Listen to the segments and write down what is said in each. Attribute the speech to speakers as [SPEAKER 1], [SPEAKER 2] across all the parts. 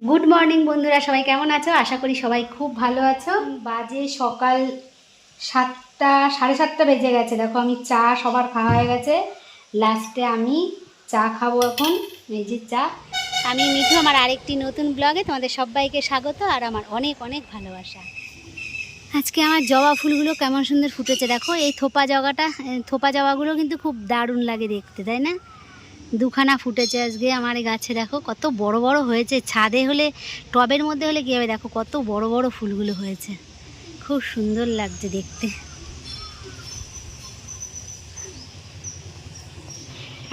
[SPEAKER 1] Good morning বন্ধুরা, সবাই কেমন আছো? আশা করি সবাই খুব ভালো আছো। বাজে সকাল 7টা, 7:30 বেজে গেছে। দেখো আমি চা সবার খাওয়া হয়ে গেছে, লাস্টে আমি চা খাবো এখন। এই যে চা। আমি মিঠু, আমার আরেকটি নতুন ব্লগে তোমাদের সবাইকে স্বাগত আর আমার অনেক অনেক ভালোবাসা। আজকে আমার জবা ফুলগুলো কেমন সুন্দর ফুটেছে দেখো। এই থোপা জবাগুলো কিন্তু খুব দারুণ লাগে দেখতে, তাই না? দুখানা ফুটেছে আজকে আমার এই গাছে। দেখো কত বড় বড় হয়েছে। ছাদে হলে, টবের মধ্যে হলে কী হবে, দেখো কত বড় বড় ফুলগুলো হয়েছে, খুব সুন্দর লাগছে দেখতে।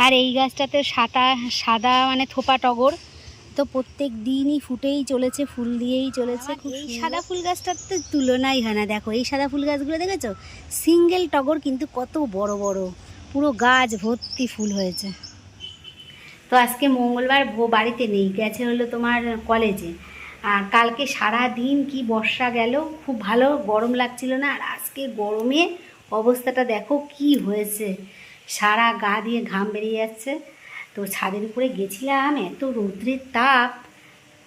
[SPEAKER 1] আর এই গাছটাতে সাদা সাদা মানে থোপা টগর, তো প্রত্যেক দিনই ফুটেই চলেছে, ফুল দিয়েই চলেছে। এই সাদা ফুল গাছটার তো তুলনাই হয় না। দেখো এই সাদা ফুল গাছগুলো দেখেছো, সিঙ্গেল টগর কিন্তু কত বড় বড়, পুরো গাছ ভর্তি ফুল হয়েছে। তো আজকে মঙ্গলবার, বাড়িতে নেই, গেছে হলো তোমার কলেজে। আর কালকে সারা দিন কি বর্ষা গেল, খুব ভালো গরম লাগছিল না। আর আজকে গরমে অবস্থাটা দেখো কি হয়েছে, সারা গা দিয়ে ঘাম বেরিয়ে যাচ্ছে। তো ছাদের উপরে গেছিলাম, এত রৌদ্রের তাপ।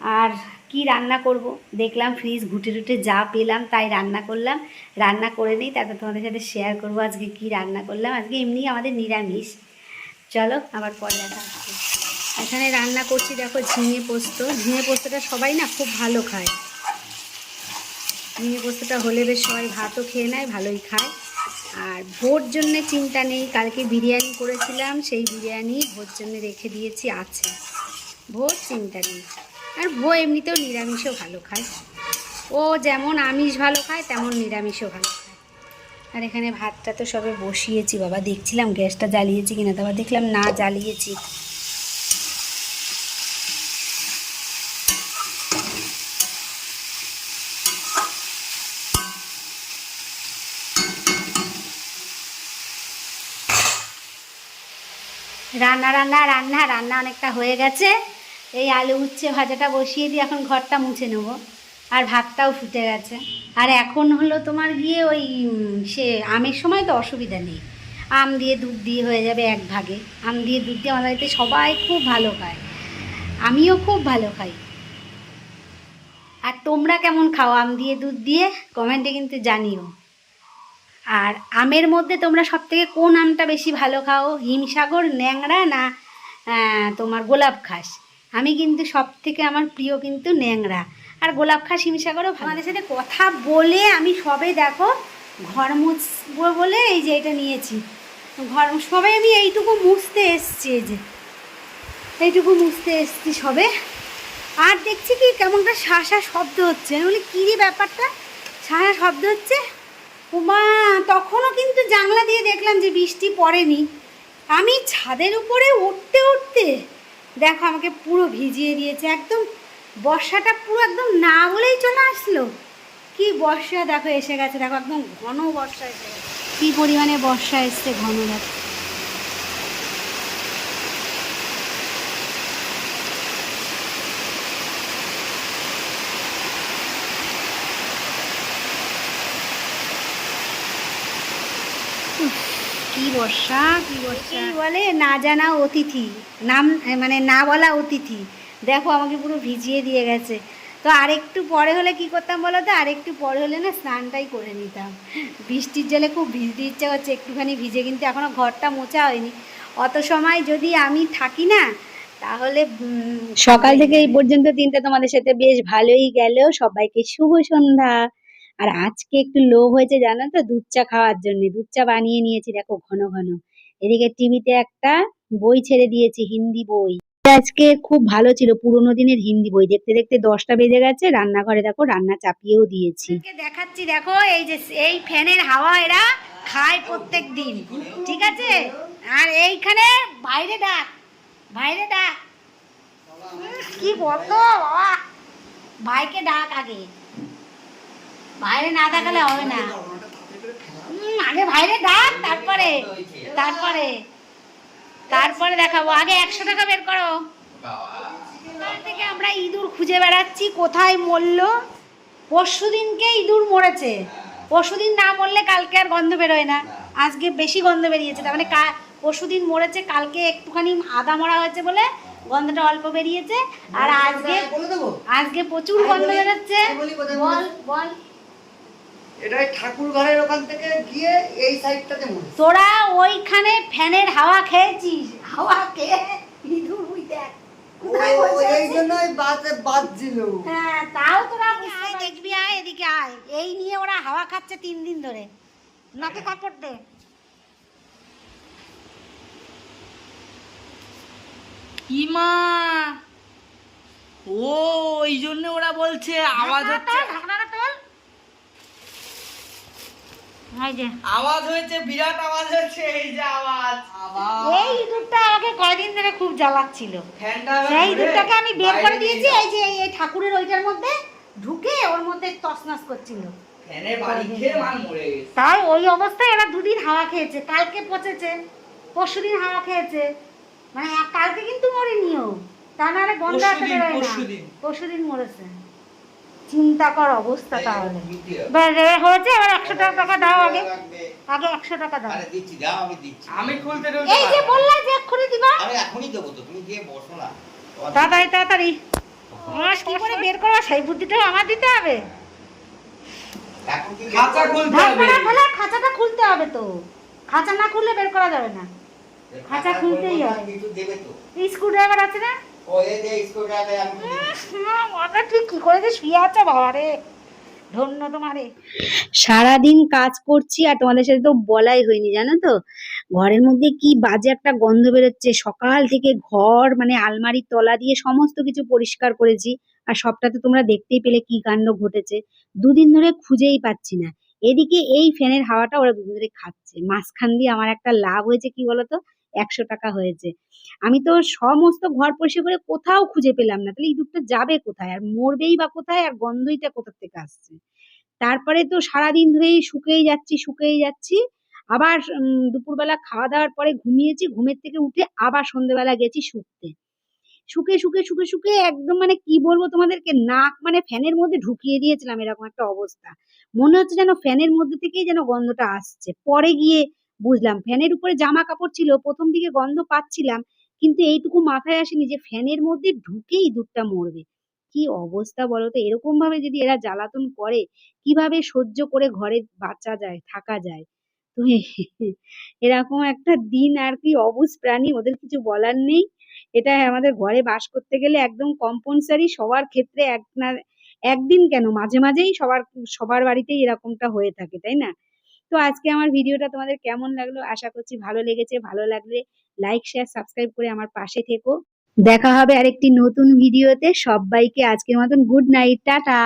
[SPEAKER 1] আর কি রান্না করব দেখলাম, ফ্রিজ ঘুটে ঘুটে যা পেলাম তাই রান্না করলাম। রান্না করে নেই, তারপর তোমাদের সাথে শেয়ার করবো আজকে কি রান্না করলাম। আজকে এমনি আমাদের নিরামিষ। চলো আবার পরে দেখা হচ্ছে। এখানে রান্না করছি দেখো ঝিঙে পোস্ত। ঝিঙে পোস্তটা সবাই না খুব ভালো খায়। ঝিঙে পোস্তটা হলে বেশ সবাই ভাতও খেয়ে নেয়, ভালোই খায়। আর ভোর জন্যে চিন্তা নেই, কালকে বিরিয়ানি করেছিলাম, সেই বিরিয়ানি ভোর জন্যে রেখে দিয়েছি, আছে। ভোর চিন্তা নেই। আর ভো এমনিতেও নিরামিষও ভালো খায়। ও যেমন আমিষ ভালো খায় তেমন নিরামিষও ভালো খায়। আর এখানে ভাতটা তো সবে বসিয়েছি বাবা, দেখছিলাম গ্যাসটা জ্বালিয়েছি কিনা, তারপর দেখলাম না জ্বালিয়েছি। রান্না রান্না রান্না রান্না অনেকটা হয়ে গেছে। এই আলু উচ্ছে ভাজাটা বসিয়ে দিয়ে এখন ঘরটা মুছে নেবো। আর ভাতটাও ফুটে গেছে। আর এখন হলো তোমার গিয়ে ওই সে আমের সময় তো অসুবিধা নেই, আম দিয়ে দুধ দিয়ে হয়ে যাবে এক ভাগে। আম দিয়ে দুধ দিয়ে আমাদের বাড়িতে সবাই খুব ভালো খায়, আমিও খুব ভালো খাই। আর তোমরা কেমন খাও আম দিয়ে দুধ দিয়ে, কমেন্টে কিন্তু জানিও। আর আমের মধ্যে তোমরা সবথেকে কোন আমটা বেশি ভালো খাও, হিমসাগর, ন্যাংড়া, না তোমার গোলাপ খাস? আমি কিন্তু সবথেকে আমার প্রিয় কিন্তু ন্যাংড়া। আর গোলাপ খাস, হিমসাগরও। আমাদের সাথে কথা বলে আমি সবে দেখো ঘর মুছবো বলে এই যে এটা নিয়েছি। ঘর সবে আমি এইটুকু মুছতে এসছি, এই যে এইটুকু মুছতে এসছি সবে। আর দেখছি কি কেমন একটা শাঁসা শব্দ হচ্ছে। আমি বলি কী রে ব্যাপারটা, শাঁসা শব্দ হচ্ছে। উমা, তখনও কিন্তু জানলা দিয়ে দেখলাম যে বৃষ্টি পড়েনি। আমি ছাদের উপরে উঠতে উঠতে দেখো আমাকে পুরো ভিজিয়ে দিয়েছে একদম। বর্ষাটা পুরো একদম না বলেই চলে আসলো। কি বর্ষা দেখো এসে গেছে, দেখো একদম ঘন বর্ষা এসে গেছে। কী পরিমাণে বর্ষা এসছে ঘন, দেখো। কি বর্ষা, কি বর্ষা বলে, না জানা অতিথি, নাম মানে না বলা অতিথি। দেখো আমাকে পুরো ভিজিয়ে দিয়ে গেছে। তো আরেকটু পরে হলে কি করতাম বলো তো, আরেকটু পরে হলে না স্নানটাই করে নিতাম। বৃষ্টির জলে খুব ভিজতে ইচ্ছে করছে, একটুখানি ভিজে, কিন্তু এখনও ঘরটা মোছা হয়নি। অত সময় যদি আমি থাকি না, তাহলে সকাল থেকে এই পর্যন্ত দিনটা তোমাদের সাথে বেশ ভালোই গেল। সবাইকে শুভ সন্ধ্যা। আর আজকে একটু লোভ হয়েছে জানো তো, দুধ চা খাওয়ার জন্য। দুধ চা বানিয়ে নিয়েছি দেখো ঘন ঘন। এদিকে টিভিতে একটা বই ছেড়ে দিয়েছি, হিন্দি বই। আজকে খুব ভালো ছিল, পুরোনো দিনের হিন্দি বই। দেখতে দেখতে 10টা বেজে গেছে। রান্নাঘরে দেখো রান্না চাপিয়েও দিয়েছি। দেখাচ্ছি দেখো, এই যে এই ফ্যানের হাওয়া এরা খায় প্রত্যেক দিন, ঠিক আছে? আর এইখানে বাইরে ডাক, বাইরে ডাক। কি বলতো বাবা, ভাইকে ডাক আগে, বাইরে না দেখালে হবে না। আগে বাইরে ডাক, তারপরে তারপরে তারপরে দেখাবো। আগে 100 টাকা বের করো। থেকে আমরা ইঁদুর খুঁজে বেড়াচ্ছি, কোথায় মরলো। পরশুদিনকে ইঁদুর মরেছে, পরশুদিন না মরলে কালকে আর গন্ধ বেরোয় না। আজকে বেশি গন্ধ বেরিয়েছে, তার মানে পরশুদিন মরেছে, কালকে একটুখানি আদা মরা হয়েছে বলে গন্ধটা অল্প বেরিয়েছে। আর আজকে প্রচুর গন্ধ বেরোচ্ছে। বল বল।
[SPEAKER 2] এটা ঠাকুর ঘরের ওখান থেকে গিয়ে এই সাইডটাতে মরে।
[SPEAKER 1] তোরা ওইখানে ফ্যানের হাওয়া খেয়েছিস, হাওয়া খেয়ে ইঁদুর উই দেখ
[SPEAKER 2] এই জন্যই বাজছিল।
[SPEAKER 1] হ্যাঁ, তাও তোরা দেখবি, আয় এদিকে আয়। এই নিয়ে ওরা হাওয়া খাচ্ছে 3 দিন ধরে। নাকে কাপড় দে।
[SPEAKER 3] ইমা, ও ওই জন্য ওরা বলছে আওয়াজ হচ্ছে। আওয়াজ হয়েছে, বিরাট আওয়াজ হচ্ছে। এই যে আওয়াজ,
[SPEAKER 1] এই ইঁদুরটা আমাকে কয়দিন ধরে খুব জ্বালাচ্ছিল। সেই ইঁদুরটাকে আমি বের করে দিয়েছি। এই যে এই ঠাকুরের ওইটার মধ্যে ঢুকে ওর মধ্যে তছনছ করছিল। তাই ওই অবস্থায় এরা 2 দিন হাওয়া খেয়েছে। কালকে পচেছে, পরশুদিন হাওয়া খেয়েছে। মানে কালকে কিন্তু মরিনিও, তা নাহলে গন্ধ আসতে বেরোয় না। পরশুদিন মরেছে। চিন্তা কর অবস্থা। তাহলে হয়েছে। এবার 100 টাকা দাও। আগে 100 টাকা দাও।
[SPEAKER 3] আমি খুলতে দেব।
[SPEAKER 1] এই যে বললাম যে এক্ষুনি দিবা।
[SPEAKER 4] আমি এখনই দেবো তো, তুমি গিয়ে বসো না।
[SPEAKER 1] তাড়াতাড়ি কি করে বের করবা সেই বুদ্ধিটাও আমার দিতে হবে।
[SPEAKER 4] এখন কি
[SPEAKER 3] খাঁচা খুলতে হবে।
[SPEAKER 1] খাঁচাটা খুলতে হবে তো। খাঁচা না খুললে বের করা যাবে না। খাঁচা খুলতেই হবে।
[SPEAKER 4] কিছু দেবে তো?
[SPEAKER 1] স্ক্রু ড্রাইভার আছে না?
[SPEAKER 4] ও এই যে স্ক্রুড্রাইভার আমি
[SPEAKER 1] মাথা ঠিক কি করে যে শুয়ে আছে বাবা রে। ধন্য তোমারে। সারাদিন কাজ করছি আর তোমাদের সাথে তো বলাই হয়নি, জানো তো ঘরের মধ্যে কি বাজে একটা গন্ধ বেরোচ্ছে। সকাল থেকে ঘর মানে আলমারির তলা দিয়ে সমস্ত কিছু পরিষ্কার করেছি, আর সবটা তো তোমরা দেখতেই পেলে কি কাণ্ড ঘটেছে। 2 দিন ধরে খুঁজেই পাচ্ছি না। এদিকে এই ফ্যানের হাওয়াটা ওরা 2 দিন ধরে খাচ্ছে। মাঝখান দিয়ে আমার একটা লাভ হয়েছে কি বলতো, 100 টাকা হয়েছে। আমি তো সমস্ত ঘর পরিষ্কার করে কোথাও খুঁজে পেলাম না। তাহলে ইঁদুরটা যাবে কোথায়, আর মরবেই বা কোথায়, আর গন্ধইটা কোথা থেকে আসছে। তারপরে তো সারাদিন ধরেই শুকিয়েই যাচ্ছি। আবার দুপুরবেলা খাওয়া দাওয়ার পরে ঘুমিয়েছি, ঘুমের থেকে উঠে আবার সন্ধ্যেবেলা গেছি শুকতে। শুকে একদম মানে কি বলবো তোমাদেরকে, নাক মানে ফ্যানের মধ্যে ঢুকিয়ে দিয়েছিলাম, এরকম একটা অবস্থা। মনে হচ্ছে যেন ফ্যানের মধ্যে থেকেই যেন গন্ধটা আসছে। পরে গিয়ে বুঝলাম ফ্যানের উপরে জামা কাপড় ছিল, প্রথম দিকে গন্ধ পাচ্ছিলাম, কিন্তু এইটুকু মাথায় আসেনি যে ফ্যানের মধ্যে ঢুকেই ইঁদুরটা মরবে। কি অবস্থা বলতো, এরকম ভাবে যদি এরা জ্বালাতন করে কিভাবে সহ্য করে ঘরে বাঁচা যায়, থাকা যায়। তো এরকম একটা দিন আর কি, অবুঝ প্রাণী, ওদের কিছু বলার নেই। এটা আমাদের ঘরে বাস করতে গেলে একদম কম্পালসারি সবার ক্ষেত্রে এক না একদিন কেন মাঝে মাঝেই সবার বাড়িতেই এরকমটা হয়ে থাকে, তাই না? তো আজকে আমার ভিডিওটা তোমাদের কেমন লাগলো, আশা করছি ভালো লেগেছে। ভালো লাগলে লাইক শেয়ার সাবস্ক্রাইব করে আমার পাশে থেকো। দেখা হবে আরেকটি নতুন ভিডিওতে। সবাইকে আজকের মতন গুড নাইট, টাটা।